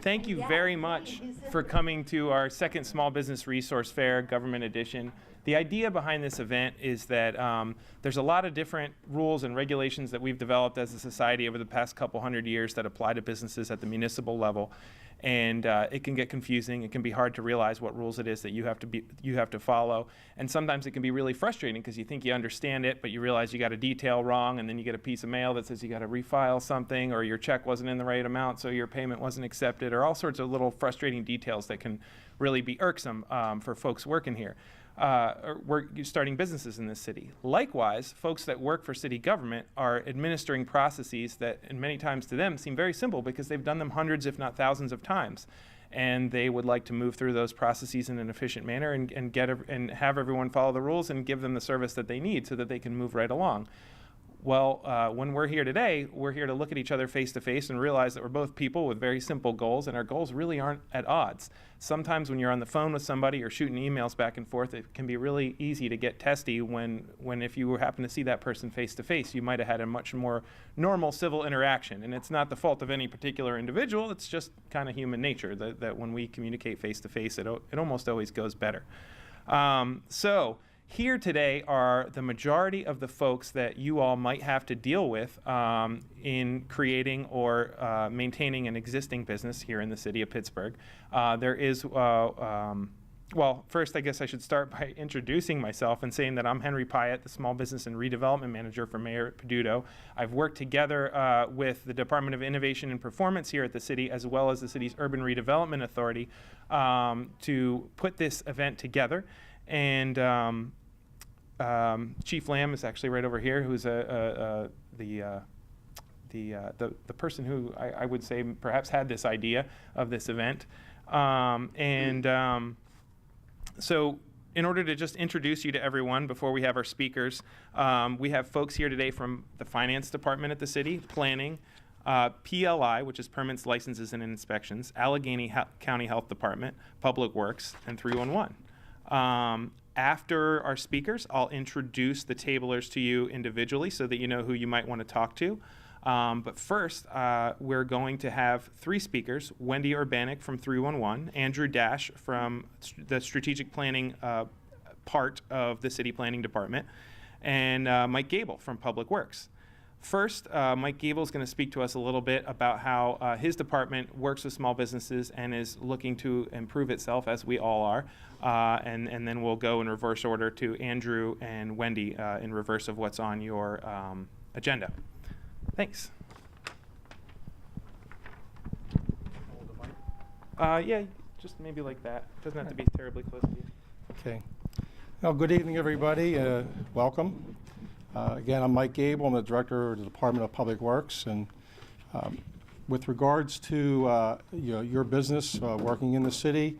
thank you very much for coming to our second Small Business Resource Fair, Government Edition. The idea behind this event is that there's a lot of different rules and regulations that we've developed as a society over the past couple hundred years that apply to businesses at the municipal level. And it can get confusing. It can be hard to realize what rules it is that you have to follow. And sometimes it can be really frustrating because you think you understand it, but you realize you got a detail wrong, and then you get a piece of mail that says you got to refile something, or your check wasn't in the right amount, so your payment wasn't accepted, or all sorts of little frustrating details that can really be irksome for folks working here. Starting businesses in this city. Likewise, folks that work for city government are administering processes that, and many times to them, seem very simple because they've done them hundreds, if not thousands of times. And they would like to move through those processes in an efficient manner and have everyone follow the rules and give them the service that they need so that they can move right along. Well, when we're here today, we're here to look at each other face to face and realize that we're both people with very simple goals, and our goals really aren't at odds. Sometimes when you're on the phone with somebody or shooting emails back and forth, it can be really easy to get testy when if you happen to see that person face to face, you might have had a much more normal civil interaction. And it's not the fault of any particular individual, it's just kind of human nature that when we communicate face to face, it almost always goes better. So here today are the majority of the folks that you all might have to deal with in creating or maintaining an existing business here in the city of Pittsburgh. There is, well, first I guess I should start by introducing myself and saying that I'm Henry Pyatt, the Small Business and Redevelopment Manager for Mayor Peduto. I've worked together with the Department of Innovation and Performance here at the city, as well as the city's Urban Redevelopment Authority, to put this event together. And Chief Lamb is actually right over here, who's the person who I would say perhaps had this idea of this event. So in order to just introduce you to everyone before we have our speakers, we have folks here today from the Finance Department at the city, Planning, PLI, which is Permits, Licenses, and Inspections, Allegheny County Health Department, Public Works, and 311. After our speakers, I'll introduce the tablers to you individually so that you know who you might want to talk to. But first, we're going to have three speakers: Wendy Urbanik from 311, Andrew Dash from the strategic planning part of the city planning department, and Mike Gable from Public Works. First, Mike Gable is going to speak to us a little bit about how his department works with small businesses and is looking to improve itself, as we all are. And then we'll go in reverse order to Andrew and Wendy in reverse of what's on your agenda. Thanks. Yeah, just maybe like that. It doesn't have to be terribly close to you. Okay. Well, good evening, everybody. Welcome. Again, I'm Mike Gable. I'm the Director of the Department of Public Works. And with regards to your business working in the city,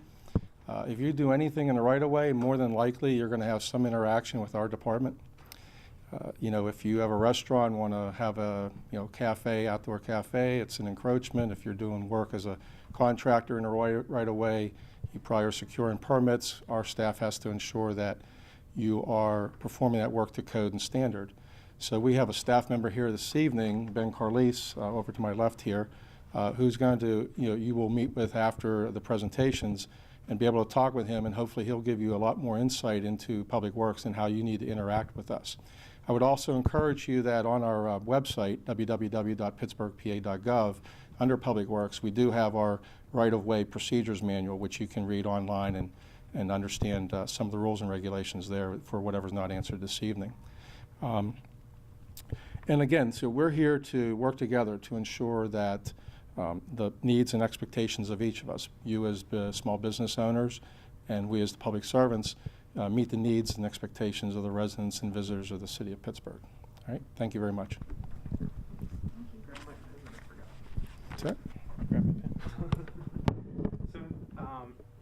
if you do anything in the right-of-way, more than likely you're going to have some interaction with our department. If you have a restaurant, want to have a cafe, outdoor cafe, it's an encroachment. If you're doing work as a contractor in the right-of-way, you probably are securing permits. Our staff has to ensure that you are performing that work to code and standard. So we have a staff member here this evening, Ben Carlise, over to my left here, who's going to, you will meet with after the presentations and be able to talk with him, and hopefully he'll give you a lot more insight into Public Works and how you need to interact with us. I would also encourage you that on our website, www.pittsburghpa.gov, under Public Works, we do have our right-of-way procedures manual, which you can read online and understand some of the rules and regulations there for whatever's not answered this evening. And again, so we're here to work together to ensure that the needs and expectations of each of us, you as small business owners and we as the public servants, meet the needs and expectations of the residents and visitors of the city of Pittsburgh. All right, thank you very much. That's it.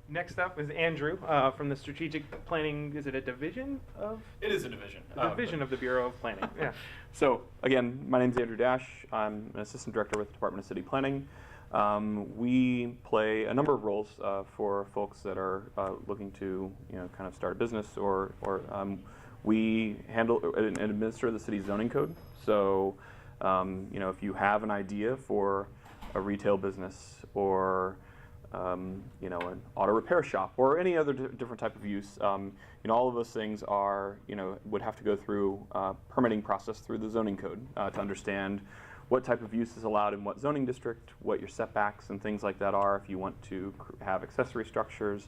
Next up is Andrew from the Strategic Planning. Is it a division of? It is a division. A division of the Bureau of Planning. Yeah. So again, my name is Andrew Dash. I'm an assistant director with the Department of City Planning. We play a number of roles for folks that are looking to, kind of start a business, or we handle and administer the city's zoning code. So, if you have an idea for a retail business or you know, an auto repair shop or any other different type of use. You know, all of those things are, you know, would have to go through permitting process through the zoning code to understand what type of use is allowed in what zoning district, what your setbacks and things like that are if you want to have accessory structures,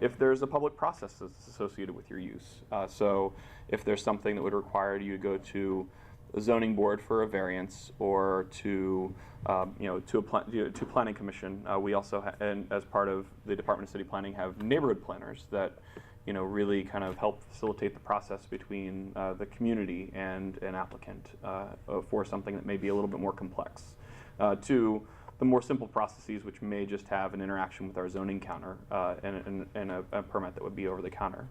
if there's a public process that's associated with your use. So if there's something that would require you to go to a zoning board for a variance or to you know, to planning commission. We also, and as part of the Department of City Planning, have neighborhood planners that, you know, really kind of help facilitate the process between the community and an applicant for something that may be a little bit more complex. To the more simple processes, which may just have an interaction with our zoning counter and a permit that would be over the counter.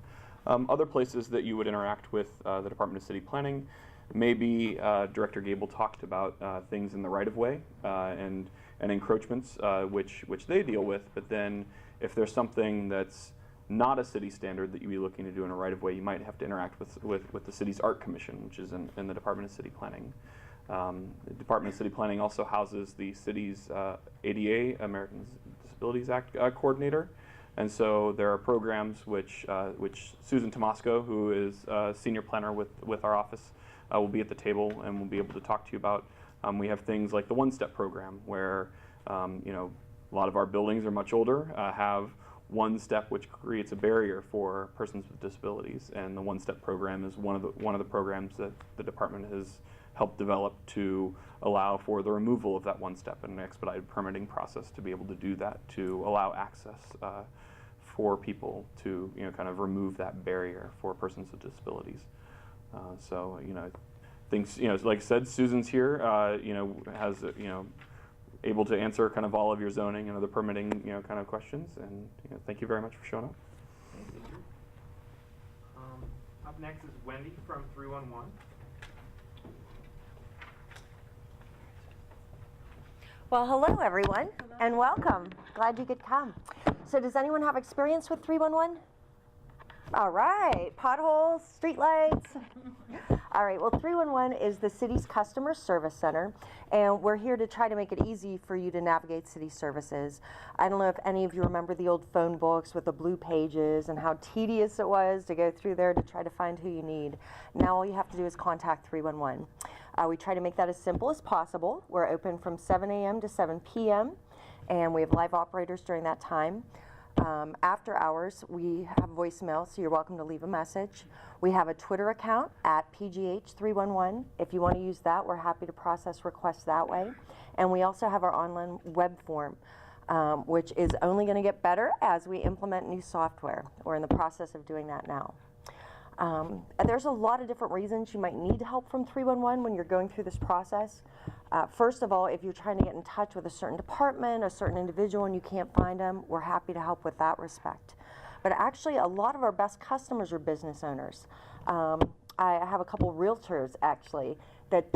Other places that you would interact with the Department of City Planning, maybe Director Gable talked about things in the right-of-way and encroachments, which they deal with. But then, if there's something that's not a city standard that you'd be looking to do in a right-of-way, you might have to interact with the city's Art Commission, which is in the Department of City Planning. The Department of City Planning also houses the city's ADA, Americans with Disabilities Act coordinator. And so there are programs which Susan Tomasco, who is a senior planner with our office, will be at the table and will be able to talk to you about. We have things like the One Step program, where you know, a lot of our buildings are much older, have One Step, which creates a barrier for persons with disabilities. And the One Step program is one of the programs that the department has helped develop to allow for the removal of that One Step and an expedited permitting process to be able to do that, to allow access for people to, you know, kind of remove that barrier for persons with disabilities. So, you know, things, you know, like I said, Susan's here, you know, has, you know, able to answer kind of all of your zoning and other permitting, you know, kind of questions. And, you know, thank you very much for showing up. Thanks, Andrew. Up next is Wendy from 311. Well, hello everyone, and welcome. Glad you could come. So does anyone have experience with 311? All right, potholes, streetlights. All right, well, 311 is the city's customer service center, and we're here to try to make it easy for you to navigate city services. I don't know if any of you remember the old phone books with the blue pages and how tedious it was to go through there to try to find who you need. Now all you have to do is contact 311. We try to make that as simple as possible. We're open from 7 a.m. to 7 p.m., and we have live operators during that time. After hours, we have voicemail, so you're welcome to leave a message. We have a Twitter account at PGH311. If you want to use that, we're happy to process requests that way. And we also have our online web form, which is only going to get better as we implement new software. We're in the process of doing that now. There's a lot of different reasons you might need help from 311 when you're going through this process. First of all, if you're trying to get in touch with a certain department, a certain individual, and you can't find them, we're happy to help with that respect. But actually, a lot of our best customers are business owners. I have a couple realtors, actually, that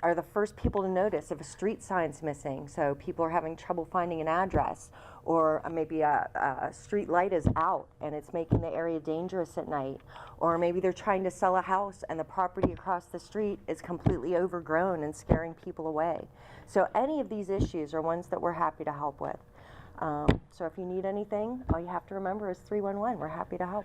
are the first people to notice if a street sign's missing, so people are having trouble finding an address, or maybe a street light is out and it's making the area dangerous at night, or maybe they're trying to sell a house and the property across the street is completely overgrown and scaring people away. So any of these issues are ones that we're happy to help with. So if you need anything, all you have to remember is 311. We're happy to help.